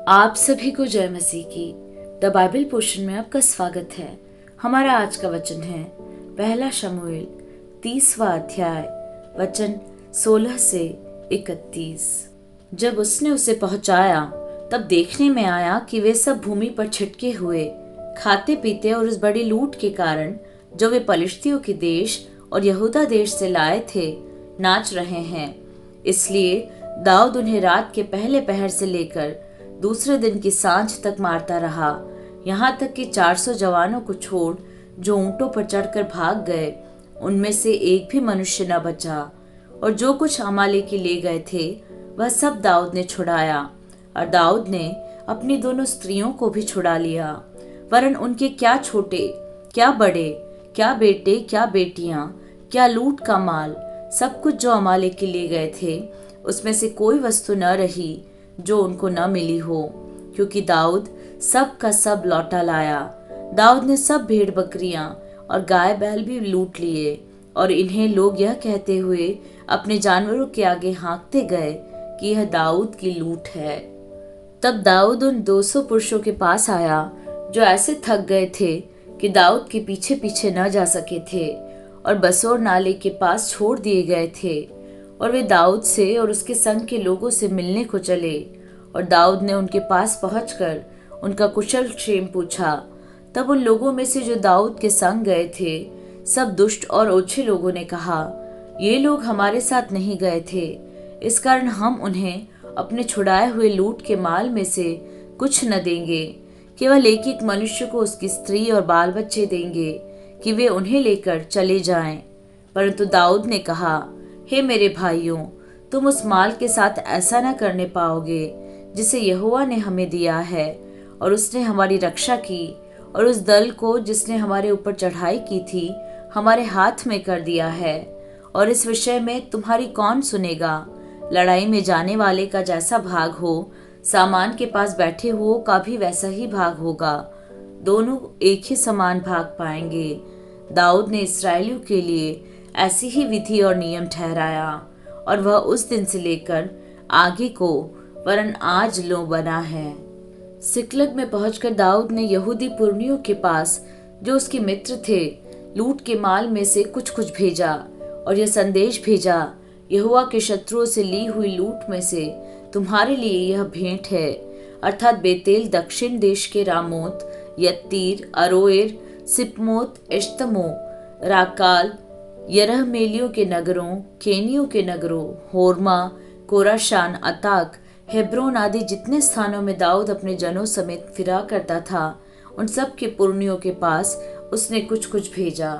आप सभी को जय मसीह की द बाइबल पोर्शन में आपका स्वागत है। हमारा आज का वचन है पहला शमूएल 30वां अध्याय वचन 16 से 31। जब उसने उसे पहुंचाया तब देखने में आया कि वे सब भूमि पर छिटके हुए खाते पीते और उस बड़ी लूट के कारण जो वे पलिश्तियों के देश और यहूदा देश से लाए थे नाच रहे हैं। इसलिए दाऊद उन्हें रात के पहले पहर से लेकर दूसरे दिन की सांझ तक मारता रहा, यहाँ तक कि 400 जवानों को छोड़ जो ऊंटों पर चढ़कर भाग गए उनमें से एक भी मनुष्य न बचा। और जो कुछ अमालेकी ले गए थे वह सब दाऊद ने छुड़ाया, और दाऊद ने अपनी दोनों स्त्रियों को भी छुड़ा लिया। वरन उनके क्या छोटे क्या बड़े, क्या बेटे क्या बेटियां, क्या लूट का माल, सब कुछ जो अमालेकी ले गए थे उसमें से कोई वस्तु न रही जो उनको न मिली हो, क्योंकि दाऊद सब का सब लौटा लाया। दाऊद ने सब भेड़ बकरियां और गाय बैल भी लूट लिए, और इन्हें लोग यह कहते हुए अपने जानवरों के आगे हाँकते गए कि यह दाऊद की लूट है। तब दाऊद उन 200 पुरुषों के पास आया जो ऐसे थक गए थे कि दाऊद के पीछे पीछे न जा सके थे और बसोर नाले के पास छोड़ दिए गए थे। और वे दाऊद से और उसके संग के लोगों से मिलने को चले, और दाऊद ने उनके पास पहुंचकर उनका कुशल क्षेम पूछा। तब उन लोगों में से जो दाऊद के संग गए थे सब दुष्ट और ओछे लोगों ने कहा, ये लोग हमारे साथ नहीं गए थे, इस कारण हम उन्हें अपने छुड़ाए हुए लूट के माल में से कुछ न देंगे, केवल एक एक मनुष्य को उसकी स्त्री और बाल बच्चे देंगे कि वे उन्हें लेकर चले जाएं। परंतु दाऊद ने कहा, हे मेरे भाइयों, तुम उस माल के साथ ऐसा न करने पाओगे जिसे यहोवा ने हमें दिया है, और उसने हमारी रक्षा की, और उस दल को जिसने हमारे ऊपर चढ़ाई की थी हमारे हाथ में कर दिया है। और इस विषय में तुम्हारी कौन सुनेगा? लड़ाई में जाने वाले का जैसा भाग हो, सामान के पास बैठे हुओं का भी वैसा ही भाग होगा, दोनों एक ही समान भाग पाएंगे। दाऊद ने इस्राएलियों के लिए ऐसी ही विधि और नियम ठहराया, और वह उस दिन से लेकर आगे को वरन आज लो बना है। सिकलग में पहुंचकर दाऊद ने यहूदी पुरनियों के पास जो उसके मित्र थे लूट के माल में से कुछ कुछ भेजा, और यह संदेश भेजा, यहोवा के शत्रुओं से ली हुई लूट में से तुम्हारे लिए यह भेंट है, अर्थात बेतेल दक्षिण देश के रामोत, यत्तीर, अरोएर, सिपमोत, एश्तमो, राकाल, यरहमेलियों के नगरों, केनियों के नगरों, होरमा, कोराशान, अताक, हेब्रोन आदि जितने स्थानों में दाऊद अपने जनों समेत फिरा करता था, उन सब के पुरनियों के पास उसने कुछ कुछ भेजा।